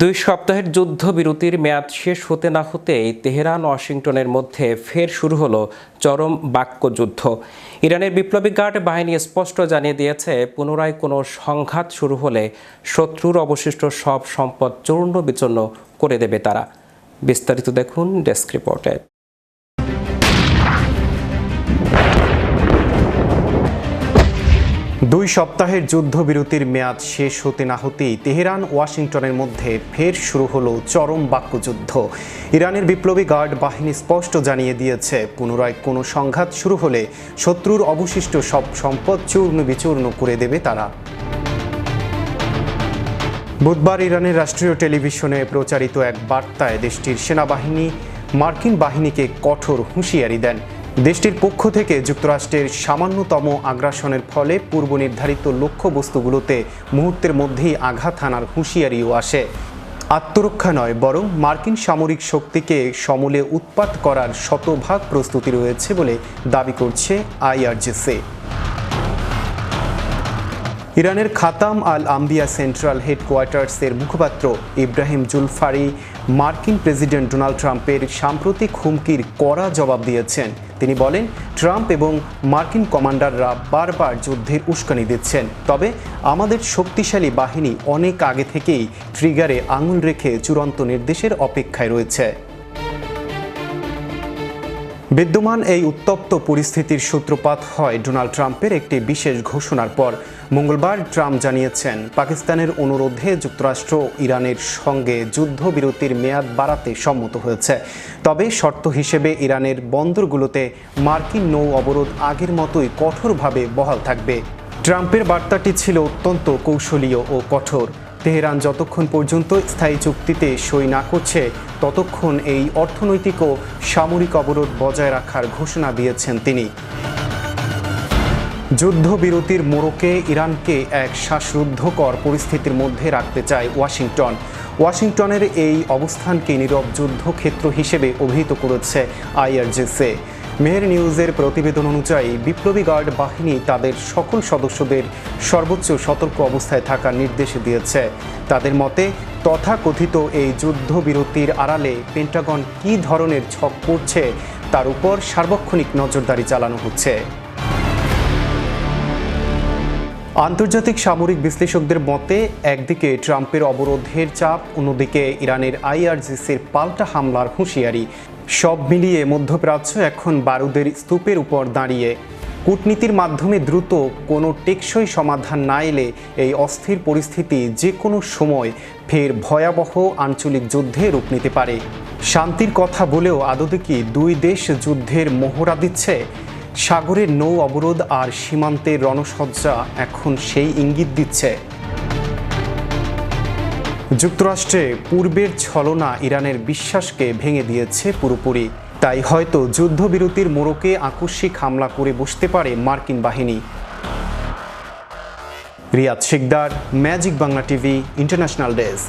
দুই সপ্তাহের যুদ্ধবিরতির মেয়াদ শেষ হতে না হতেই তেহরান ওয়াশিংটনের মধ্যে ফের শুরু হলো চরম বাক্যযুদ্ধ। ইরানের বিপ্লবী গার্ড বাহিনী স্পষ্ট জানিয়ে দিয়েছে, পুনরায় কোনো সংঘাত শুরু হলে শত্রুর অবশিষ্ট সব সম্পদ চূর্ণ বিচূর্ণ করে দেবে তারা। বিস্তারিত দেখুন ডেস্ক রিপোর্টে। দুই সপ্তাহের যুদ্ধবিরতির মেয়াদ শেষ হতে না হতেই তেহরান ওয়াশিংটনের মধ্যে ফের শুরু হলো চরম বাক্যযুদ্ধ। ইরানের বিপ্লবী গার্ড বাহিনী স্পষ্ট জানিয়ে দিয়েছে, পুনরায় কোনো সংঘাত শুরু হলে শত্রুর অবশিষ্ট সব সম্পদ চূর্ণ বিচূর্ণ করে দেবে তারা। বুধবার ইরানের রাষ্ট্রীয় টেলিভিশনে প্রচারিত এক বার্তায় দেশটির সেনাবাহিনী মার্কিন বাহিনীকে কঠোর হুঁশিয়ারি দেন। দেশটির পক্ষ থেকে যুক্তরাষ্ট্রের সামান্যতম আগ্রাসনের ফলে পূর্ব নির্ধারিত লক্ষ্যবস্তুগুলোতে মুহূর্তের মধ্যেই আঘাত হানার হুঁশিয়ারিও আসে। আত্মরক্ষা নয়, বরং মার্কিন সামরিক শক্তিকে সমূলে উৎপাত করার শতভাগ প্রস্তুতি রয়েছে বলে দাবি করছে আইআরজিসি। ইরানের খাতাম আল আম্বিয়া সেন্ট্রাল হেডকোয়ার্টার্সের মুখপাত্র ইব্রাহিম জুলফারি মার্কিন প্রেসিডেন্ট ডোনাল্ড ট্রাম্পের সাম্প্রতিক হুমকির কড়া জবাব দিয়েছেন। তিনি বলেন, ট্রাম্প এবং মার্কিন কমান্ডাররা বারবার যুদ্ধের উস্কানি দিচ্ছেন, তবে আমাদের শক্তিশালী বাহিনী অনেক আগে থেকেই ট্রিগারে আঙুল রেখে চূড়ান্ত নির্দেশের অপেক্ষায় রয়েছে। বিদ্যমান এই উত্তপ্ত পরিস্থিতির সূত্রপাত হয় ডোনাল্ড ট্রাম্পের একটি বিশেষ ঘোষণার পর। মঙ্গলবার ট্রাম্প জানিয়েছেন, পাকিস্তানের অনুরোধে যুক্তরাষ্ট্র ইরানের সঙ্গে যুদ্ধবিরতির মেয়াদ বাড়াতে সম্মত হয়েছে, তবে শর্ত হিসেবে ইরানের বন্দরগুলোতে মার্কিন নৌ অবরোধ আগের মতোই কঠোরভাবে বহাল থাকবে। ট্রাম্পের বার্তাটি ছিল অত্যন্ত কৌশলীয় ও কঠোর। তেহরান যতক্ষণ পর্যন্ত স্থায়ী চুক্তিতে সই না করছে, ততক্ষণ এই অর্থনৈতিক ও সামরিক অবরোধ বজায় রাখার ঘোষণা দিয়েছেন তিনি। যুদ্ধবিরতির মোড়কে ইরানকে এক শ্বাসরুদ্ধকর পরিস্থিতির মধ্যে রাখতে চায় ওয়াশিংটন। ওয়াশিংটনের এই অবস্থানকে নীরব যুদ্ধক্ষেত্র হিসেবে অভিহিত করেছে আইআরজিসি। মেহের নিউজের প্রতিবেদন অনুযায়ী বিপ্লবী গার্ড বাহিনী তাদের সকল সদস্যদের সর্বোচ্চ সতর্ক অবস্থায় থাকার নির্দেশ দিয়েছে। তাদের মতে, তথাকথিত এই যুদ্ধবিরতির আড়ালে পেন্টাগন কী ধরনের ছক করছে তার উপর সার্বক্ষণিক নজরদারি চালানো হচ্ছে। আন্তর্জাতিক সামরিক বিশ্লেষকদের মতে, একদিকে ট্রাম্পের অবরোধের চাপ, অন্যদিকে ইরানের আইআরজিসির পাল্টা হামলার হুঁশিয়ারি। সব মিলিয়ে মধ্যপ্রাচ্য এখন বারুদের স্তূপের উপর দাঁড়িয়ে। কূটনীতির মাধ্যমে দ্রুত কোনো টেকসই সমাধান না এলে এই অস্থির পরিস্থিতি যে কোনো সময় ফের ভয়াবহ আঞ্চলিক যুদ্ধে রূপ নিতে পারে। শান্তির কথা বলেও আদতে কি দুই দেশ যুদ্ধের মহড়া দিচ্ছে? সাগরের নৌ অবরোধ আর সীমান্তের রণসজ্জা এখন সেই ইঙ্গিত দিচ্ছে। যুক্তরাষ্ট্রে পূর্বের ছলনা ইরানের বিশ্বাসকে ভেঙে দিয়েছে পুরোপুরি। তাই হয়তো যুদ্ধবিরতির মোড়কে আকস্মিক হামলা করে বসতে পারে মার্কিন বাহিনী। Riyad Sikdar, magic Bangla TV, international desk.